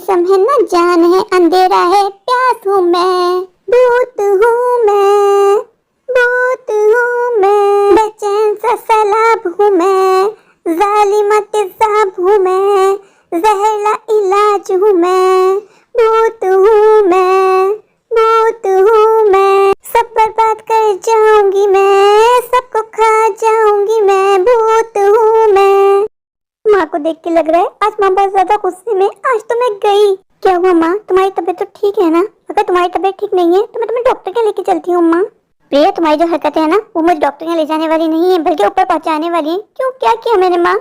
मौसम है न जान है, अंधेरा है प्यास हूँ मैं, भूत हूँ मैं, भूत हूँ मैं, बेचैन सा सैलाब हूँ मैं, जालिमा तेजाब हूँ मैं, जहरीला इलाज हूँ मैं, भूत हूँ मैं, भूत हूँ मैं, सब बर्बाद कर जाऊंगी मैं, सबको खा जाऊंगी मैं, भूत हूँ मैं। माँ को देख के लग रहा है आज माँ बहुत ज्यादा गुस्से में, आज तो मैं गई। क्या हुआ माँ, तुम्हारी तबीयत तो ठीक है ना? अगर तुम्हारी तबीयत ठीक नहीं है तो मैं तुम्हें डॉक्टर के लेके चलती हूँ। माँ प्रिया, तुम्हारी जो हरकतें है ना वो मुझे डॉक्टर के ले जाने वाली नहीं है, बल्कि ऊपर पहुँचाने वाली है। क्यों, क्या किया मैंने? माँ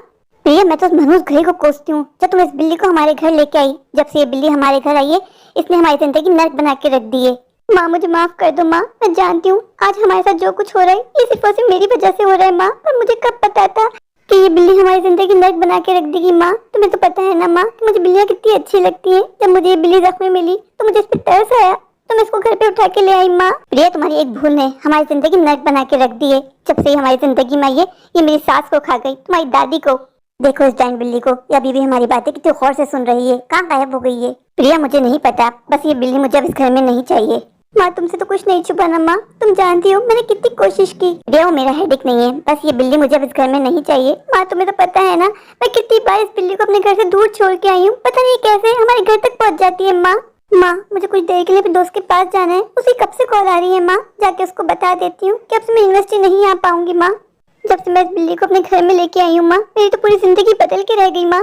प्रिया, मैं तो उस मनहूस घड़ी को कोसती हूँ जब तुम इस बिल्ली को हमारे घर लेके आई। जब से ये बिल्ली हमारे घर आई है इसने हमारी जिंदगी नर्क बना के रख दी है। माँ मुझे माफ कर दो माँ, मैं जानती हूँ आज हमारे साथ जो कुछ हो रहा है ये सिर्फ और सिर्फ मेरी वजह से हो रहा है माँ, पर मुझे कब पता था कि ये बिल्ली हमारी जिंदगी नर्क बना के रख देगी। माँ तुम्हें तो पता है ना माँ कि मुझे बिल्लियाँ कितनी अच्छी लगती हैं। जब मुझे ये बिल्ली जख्मी मिली तो मुझे इस पे तरस आया तो मैं इसको घर पे उठा के ले आई। माँ प्रिया, तुम्हारी एक भूल ने हमारी जिंदगी नर्क बना के रख दी है। जब से हमारी जिंदगी में आई है ये मेरी सास को खा गई, तुम्हारी दादी को। देखो इस डाइन बिल्ली को, ये अभी भी हमारी बातें कितने गौर से सुन रही है। कहाँ गायब हो गई है? प्रिया मुझे नहीं पता, बस ये बिल्ली मुझे अब इस घर में नहीं चाहिए। माँ तुमसे तो कुछ नहीं छुपाना माँ, तुम जानती हो मैंने कितनी कोशिश की। प्रिया वो मेरा हेडेक नहीं है, बस ये बिल्ली मुझे अब इस घर में नहीं चाहिए। माँ तुम्हें तो पता है ना मैं कितनी बार इस बिल्ली को अपने घर से दूर छोड़ के आई हूँ, पता नहीं कैसे हमारे घर तक पहुँच जाती है। माँ मुझे कुछ देर के लिए अपने दोस्त के पास जाना है, उसी कब से कॉल आ रही है। माँ जाके उसको बता देती हूँ कि अब से मैं यूनिवर्सिटी नहीं आ पाऊंगी। माँ जब से मैं इस बिल्ली को अपने घर में लेके आई हूँ माँ, मेरी तो पूरी जिंदगी बदल के रह गई। माँ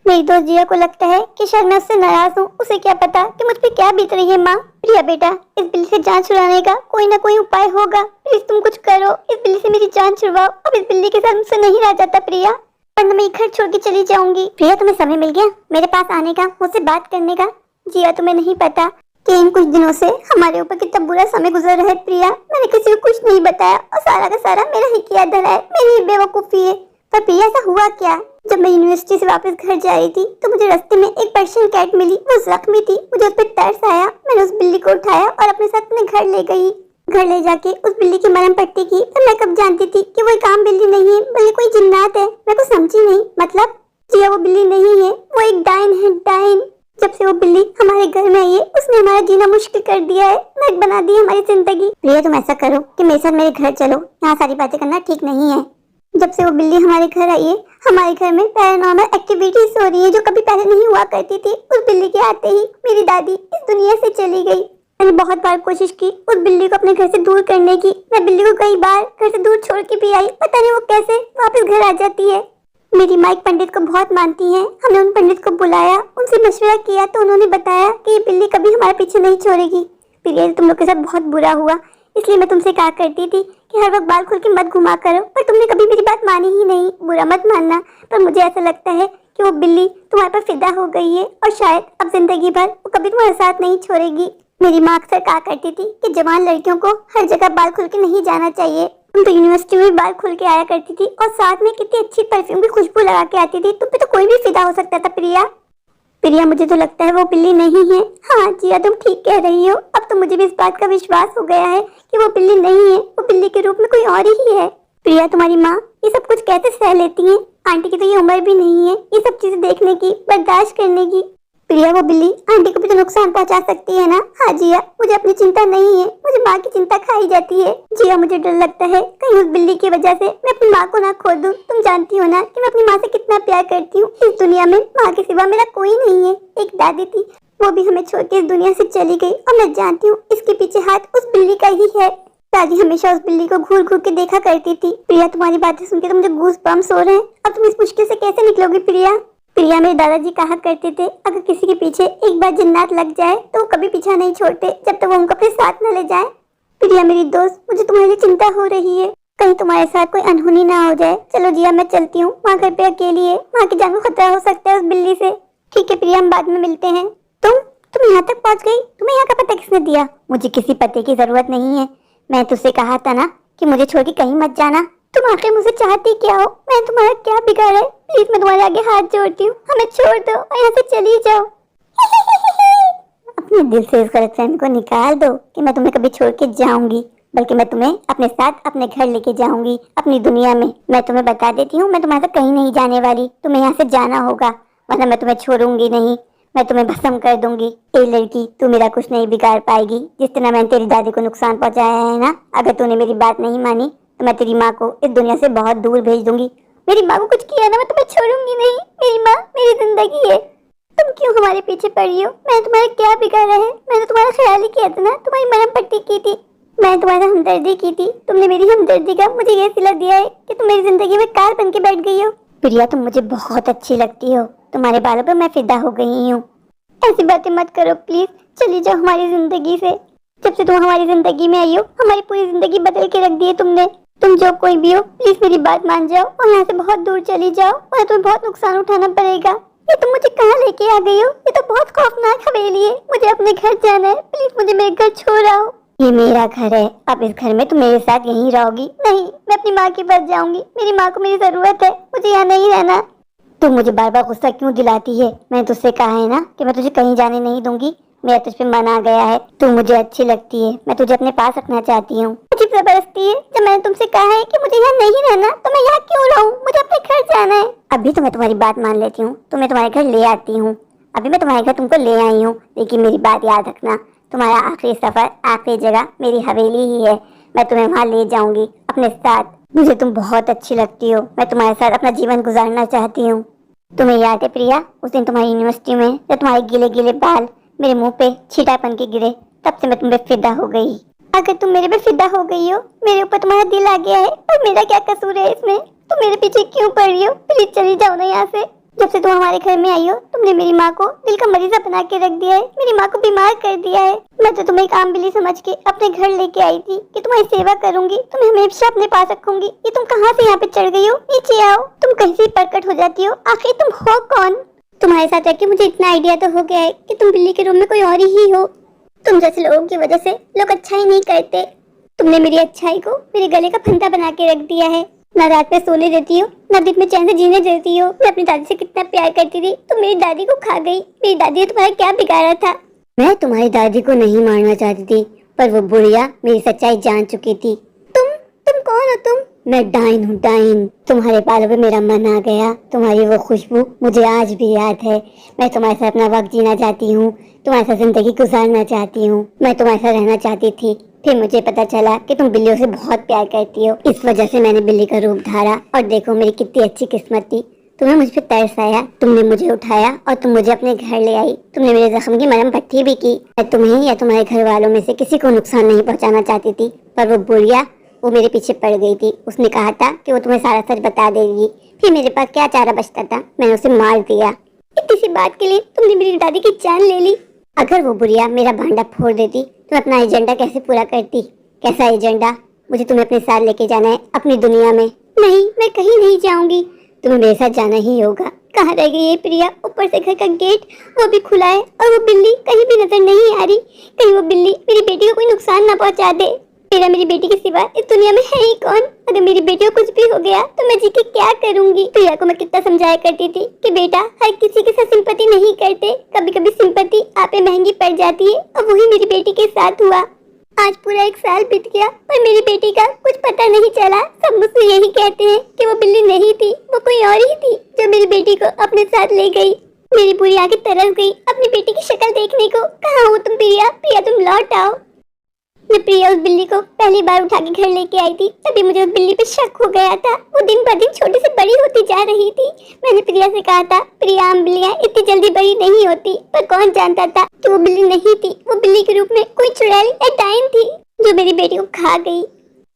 मेरी दोस्त जिया को लगता है कि शायद मैं उससे नाराज हूँ, उसे क्या पता कि मुझ पे क्या बीत रही है। माँ प्रिया बेटा, इस बिल्ली से जान छुड़ाने का कोई ना कोई उपाय होगा, प्लीज तुम कुछ करो, इस बिल्ली से मेरी जान छुड़वाओ। अब इस बिल्ली के साथ मुझसे नहीं रह जाता प्रिया, वरना मैं घर छोड़ के चली जाऊंगी। प्रिया तुम्हें समय मिल गया मेरे पास आने का, मुझसे बात करने का। जिया तुम्हें नहीं पता कि इन कुछ दिनों से हमारे ऊपर कितना बुरा समय गुजर रहा है। प्रिया मैंने किसी को कुछ नहीं बताया और सारा का सारा मेरा ही किया धरा है, मेरी बेवकूफी है। पर प्रिया ऐसा हुआ क्या, जब मैं यूनिवर्सिटी से वापस घर जा रही थी तो मुझे रास्ते में एक पर्शियन कैट मिली, वो जख्मी थी, मुझे उस पर तरस आया, मैंने उस बिल्ली को उठाया और अपने साथ अपने घर ले गई। घर ले जाके उस बिल्ली की मरहम पट्टी की, पर मैं कब जानती थी कि वो एक आम बिल्ली नहीं है बल्कि कोई जिन्नात है। मैं कुछ समझी नहीं, मतलब जिया वो बिल्ली नहीं है, वो एक डाइन है, डाइन। जब से वो बिल्ली हमारे घर में आई है उसने हमारा जीना मुश्किल कर दिया है, नर्क बना दी है हमारी जिंदगी। प्रिया तुम ऐसा करो कि मेरे साथ मेरे घर चलो, यहाँ सारी बातें करना ठीक नहीं है। जब से वो बिल्ली हमारे घर आई है हमारे घर में पैरानॉर्मल एक्टिविटीज हो रही है जो कभी पहले नहीं हुआ करती थी। उस बिल्ली के आते ही मेरी दादी इस दुनिया से चली गई। मैंने बहुत बार कोशिश की उस बिल्ली को अपने घर से दूर करने की, मैं बिल्ली को कई बार घर से दूर छोड़ के भी आई, पता नहीं वो कैसे वापस घर आ जाती है। मेरी माँ एक पंडित को बहुत मानती है, हमने उन पंडित को बुलाया, उनसे मशवरा किया तो उन्होंने बताया कि ये बिल्ली कभी हमारे पीछे नहीं छोड़ेगी। प्रिया तुम लोग के साथ बहुत बुरा हुआ, इसलिए मैं तुमसे कहा करती थी कि हर वक्त बाल खुल के मत घुमा करो, पर तुमने कभी मेरी बात मानी ही नहीं। बुरा मत मानना, पर मुझे ऐसा लगता है कि वो बिल्ली तुम्हारे पर फिदा हो गई है और शायद अब जिंदगी भर वो कभी तुम्हारा साथ नहीं छोड़ेगी। मेरी माँ अक्सर कहा करती थी कि जवान लड़कियों को हर जगह बाल खुल के नहीं जाना चाहिए। तुम तो यूनिवर्सिटी में बाल खुल के आया करती थी और साथ में कितनी अच्छी परफ्यूम की खुशबू लगा के आती थी, तुम पे तो कोई भी फिदा हो सकता था। प्रिया मुझे तो लगता है वो बिल्ली नहीं है। हाँ जिया तुम ठीक कह रही हो, अब तो मुझे भी इस बात का विश्वास हो गया है कि वो बिल्ली नहीं है, वो बिल्ली के रूप में कोई और ही है। प्रिया तुम्हारी माँ ये सब कुछ कैसे सह लेती हैं? आंटी की तो ये उम्र भी नहीं है ये सब चीजें देखने की, बर्दाश्त करने की। प्रिया वो बिल्ली आंटी को भी तो नुकसान पहुंचा सकती है ना। हाँ जिया मुझे अपनी चिंता नहीं है, मुझे माँ की चिंता खाई जाती है। जिया मुझे डर लगता है कहीं उस बिल्ली की वजह से मैं अपनी माँ को ना खो दूं। तुम जानती हो ना कि मैं अपनी माँ से कितना प्यार करती हूँ। इस दुनिया में माँ के सिवा मेरा कोई नहीं है। एक दादी थी, वो भी हमें छोड़ के इस दुनिया से चली गई और मैं जानती हूँ इसके पीछे हाथ उस बिल्ली का ही है। दादी हमेशा उस बिल्ली को घूर घूर के देखा करती थी। प्रिया तुम्हारी बातें सुन के तो मुझे गूज़ बम्स हो रहे हैं। अब तुम इस मुश्किल से कैसे निकलोगी प्रिया? मेरे दादाजी कहा करते थे अगर किसी के पीछे एक बार जिन्नात लग जाए तो वो कभी पीछा नहीं छोड़ते जब तक वो उनको अपने साथ न ले जाए। प्रिया मेरी दोस्त, मुझे तुम्हारे लिए चिंता हो रही है, कहीं तुम्हारे साथ कोई अनहोनी ना हो जाए। चलो जिया मैं चलती हूँ, माँ घर पे अकेली है, माँ की जान को खतरा हो सकता है उस बिल्ली से। ठीक है प्रिया, हम बाद में मिलते हैं। तुम यहाँ तक पहुँच गई? तुम्हें यहाँ का पता किसने दिया? मुझे किसी पते की जरूरत नहीं है, मैं तुझसे कहा था ना कि मुझे छोड़ के कहीं मत जाना। तुम आखिर मुझसे चाहती क्या हो? मैं तुम्हारा क्या बिगाड़ा है? प्लीज मैं तुम्हारे आगे हाथ जोड़ती हूँ, हमें छोड़ दो और यहाँ से चली जाओ। अपने दिल से इस गलतफहमी को निकाल दो कि मैं तुम्हें कभी छोड़ के जाऊंगी, बल्कि मैं तुम्हें अपने साथ अपने घर लेके जाऊंगी, अपनी दुनिया में। मैं तुम्हें बता देती हूँ मैं तुम्हारे साथ कहीं नहीं जाने वाली, तुम्हें यहाँ से जाना होगा, वरना मैं तुम्हें छोड़ूंगी नहीं। मैं तुम्हें भस्म कर दूंगी। ए लड़की, तू मेरा कुछ नहीं बिगाड़ पाएगी। जिस तरह मैंने तेरी दादी को नुकसान पहुंचाया है ना, अगर तूने मेरी बात नहीं मानी तो मैं तेरी माँ को इस दुनिया से बहुत दूर भेज दूंगी। मेरी माँ को कुछ किया ना, मैं तुम्हें छोड़ूंगी नहीं। मेरी माँ मेरी जिंदगी है। तुम क्यों हमारे पीछे पड़ी हो? मैंने तुम्हारा क्या बिगाड़ा है? मैंने तुम्हारा ख्याल ही किया था ना, तुम्हारी मरहम पट्टी की थी, मैं तुम्हारा हमदर्दी की थी। तुमने मेरी हमदर्दी का मुझे ये सिला दिया है कि तुम मेरी जिंदगी में कार बन के बैठ गई हो। प्रिया, तुम मुझे बहुत अच्छी लगती हो। तुम्हारे बालों पर मैं फिदा हो गई हूँ। ऐसी बातें मत करो प्लीज, चली जाओ हमारी जिंदगी से। जब से तुम हमारी जिंदगी में आई हो, हमारी पूरी जिंदगी बदल के रख दी है तुमने। तुम जो कोई भी हो, प्लीज मेरी बात मान जाओ और यहाँ से बहुत दूर चली जाओ, और तुम्हें बहुत नुकसान उठाना पड़ेगा। ये तुम मुझे कहाँ लेके आ गई हो? ये तो बहुत खौफनाक हवेली है। मुझे अपने घर जाना है, प्लीज मुझे मेरे घर छोड़ आओ। ये मेरा घर है, अब इस घर में तुम मेरे साथ यहीं रहोगी। नहीं, मैं अपनी माँ के पास जाऊंगी। मेरी माँ को मेरी जरूरत है, मुझे यहाँ नहीं रहना। तुम मुझे बार बार गुस्सा क्यों दिलाती है? मैंने तुझसे कहा है ना कि मैं तुझे कहीं जाने नहीं दूंगी। मेरा तुझ पे मन आ गया है। तू मुझे अच्छी लगती है, मैं तुझे अपने पास रखना चाहती हूँ। अजीब जबरदस्ती है। जब मैंने तुमसे कहा है कि मुझे यहाँ नहीं रहना, तो मैं यहाँ क्यों रहूँ? मुझे अपने घर जाना है। अभी तो मैं तुम्हारी बात मान लेती हूँ, तो मैं तुम्हारे घर ले आती हूँ। अभी मैं तुम्हारे घर तुमको ले आई हूँ, लेकिन मेरी बात याद रखना, तुम्हारा आखिरी सफर, आखिरी जगह मेरी हवेली ही है। मैं तुम्हें वहाँ ले जाऊंगी अपने साथ। मुझे तुम बहुत अच्छी लगती हो, मैं तुम्हारे साथ अपना जीवन गुजारना चाहती हूँ। तुम्हें याद है प्रिया, उस दिन तुम्हारी यूनिवर्सिटी में जब तुम्हारे गीले गीले बाल मेरे मुंह पे छीटापन के गिरे, तब से मैं तुम पे फिदा हो गई। अगर तुम मेरे पे फिदा हो गई हो, मेरे ऊपर तुम्हारा दिल आ गया है, और मेरा क्या कसूर है इसमें? तुम मेरे पीछे क्यों पड़ रही हो? प्लीज चली जाओ ना यहाँ से। जब से तुम हमारे घर में आई हो, तुमने मेरी माँ को दिल का मरीजा बना के रख दिया है, मेरी माँ को बीमार कर दिया है। मैं तो तुम्हें एक आम बिल्ली समझ के अपने घर लेके आई थी कि तुम्हारी सेवा करूंगी, तुम्हें हमेशा अपने पास रखूंगी। ये तुम कहाँ से यहाँ पे चढ़ गई हो? नीचे आओ। तुम कहीं से प्रकट हो जाती हो। आखिर तुम हो कौन? तुम्हारे साथ रह के मुझे इतना आइडिया तो हो गया है कि तुम बिल्ली के रूम में कोई और ही हो। तुम जैसे लोगों की वजह से लोग अच्छा ही नहीं करते। तुमने मेरी अच्छाई को मेरे गले का फंदा बना के रख दिया है। ना रात में सोने देती हो, ना दिन में चैन से जीने देती हो। मैं अपनी दादी से कितना प्यार करती थी, तो मेरी दादी को खा गई। मेरी दादी ने तुम्हारा क्या बिगाड़ा था? मैं तुम्हारी दादी को नहीं मारना चाहती थी, पर वो बुढ़िया मेरी सच्चाई जान चुकी थी। तुम कौन हो? मैं डाइन हूँ, डाइन। तुम्हारे बालों पे मेरा मन आ गया। तुम्हारी वो खुशबू मुझे आज भी याद है। मैं तुम्हारे साथ अपना वक्त जीना चाहती हूँ, तुम्हारे साथ जिंदगी गुजारना चाहती हूँ। मैं तुम्हारे साथ रहना चाहती थी, फिर मुझे पता चला कि तुम बिल्लियों से बहुत प्यार करती हो। इस वजह से मैंने बिल्ली का रूप धारा, और देखो मेरी कितनी अच्छी किस्मत थी। तुम्हें मुझ पे तरस आया, तुमने मुझे उठाया और तुम मुझे अपने घर ले आई। तुमने मेरे जख्म की मरहम पट्टी भी की। मैं तुम्हें या तुम्हारे घर वालों में से किसी को नुकसान नहीं पहुँचाना चाहती थी, पर वो बुढ़िया वो मेरे पीछे पड़ गई थी। उसने कहा था कि वो तुम्हें सारा सच बता देगी। फिर मेरे पास क्या चारा बचता था, मैंने उसे मार दिया। इतनी सी बात के लिए तुमने मेरी दादी की जान ले ली। अगर वो बुढ़िया मेरा भांडा फोड़ देती तो मैं अपना एजेंडा कैसे पूरा करती? कैसा एजेंडा? मुझे तुम्हें अपने साथ लेके जाना है अपनी दुनिया में। नहीं, मैं कहीं नहीं जाऊंगी, तुम्हें मेरे साथ जाना ही होगा। कहाँ रह गई है प्रिया? ऊपर से घर का गेट वो भी खुला है, और वो बिल्ली कहीं भी नजर नहीं आ रही। कहीं वो बिल्ली मेरी बेटी को कोई नुकसान ना पहुँचा दे। मेरा मेरी बेटी के सिवा इस दुनिया में है ही कौन? अगर मेरी बेटी को कुछ भी हो गया तो मैं जी के क्या करूंगी? प्रिया को मैं कितना समझाया करती थी कि बेटा, हर किसी के साथ सिंपैथी नहीं करते, कभी कभी सिंपैथी आप पे महंगी पड़ जाती है, और वही मेरी बेटी के साथ हुआ। आज पूरा 1 साल बीत गया, पर मेरी बेटी का कुछ पता नहीं चला। सब मुझसे यही कहते हैं कि वो बिल्ली नहीं थी, वो कोई और ही थी जो मेरी बेटी को अपने साथ ले गई। मेरी पूरी आंखें तरस गई अपनी बेटी की शक्ल देखने को। कहाँ हो तुम प्रिया? प्रिया, तुम लौट आओ। मैं प्रिया उस बिल्ली को पहली बार उठा के घर लेके आई थी, तभी मुझे उस बिल्ली पे शक हो गया था। वो दिन ब दिन छोटी से बड़ी होती जा रही थी। मैंने प्रिया से कहा था, प्रिया, आम बिल्लियां इतनी जल्दी बड़ी नहीं होती, पर कौन जानता था कि वो बिल्ली नहीं थी। वो बिल्ली के रूप में कोई चुड़ैल या डाइन थी जो मेरी बेटी को खा गई।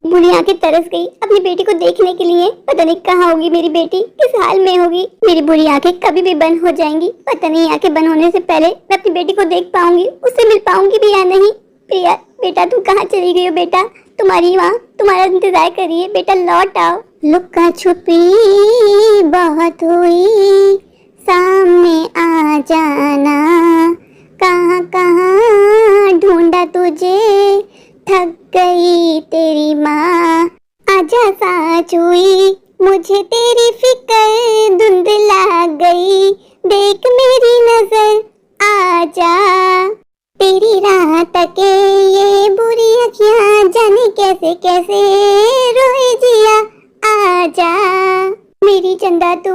बुढ़ी आंखें तरस गई अपनी बेटी को देखने के लिए। पता नहीं कहाँ होगी मेरी बेटी, किस हाल में होगी। मेरी बुरी आंखें कभी भी बंद हो जाएंगी। पता नहीं आंखें बंद होने से पहले मैं अपनी बेटी को देख पाऊंगी, उससे मिल पाऊंगी भी या नहीं। प्रिया बेटा, तुम कहाँ चली गई हो? बेटा, तुम्हारी माँ तुम्हारा इंतजार कर रही है। बेटा, लौट आओ। लुका छुपी बहुत हुई, सामने आ जाना। कहाँ कहाँ ढूंढा तुझे, थक गई तेरी माँ। आजा साँच हुई, मुझे तेरी फिक्र धुंधला गई। देख मेरी नजर, आजा। तेरी राह तके ये बुरी अखियाँ, जाने कैसे कैसे रोए जिया। आजा मेरी चंदा, तू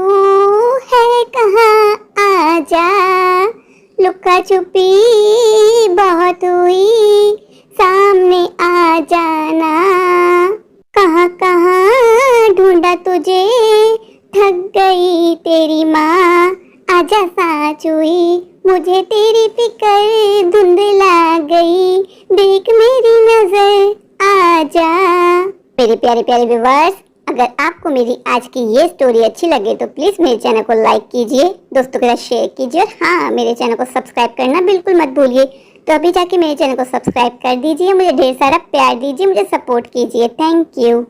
है कहाँ? आजा लुका छुपी बहुत हुई, सामने आ जाना। कहाँ कहाँ ढूंढा तुझे, थक गई तेरी माँ। आजा साँच हुई, मुझे तेरी फिक्र धुंधला गई। देख मेरी नजर आजा। मेरे प्यारे प्यारे व्यूअर्स, अगर आपको मेरी आज की ये स्टोरी अच्छी लगे तो प्लीज मेरे चैनल को लाइक कीजिए, दोस्तों के साथ शेयर कीजिए और हाँ, मेरे चैनल को सब्सक्राइब करना बिल्कुल मत भूलिए। तो अभी जाके मेरे चैनल को सब्सक्राइब कर दीजिए, मुझे ढेर सारा प्यार दीजिए, मुझे सपोर्ट कीजिए। Thank you.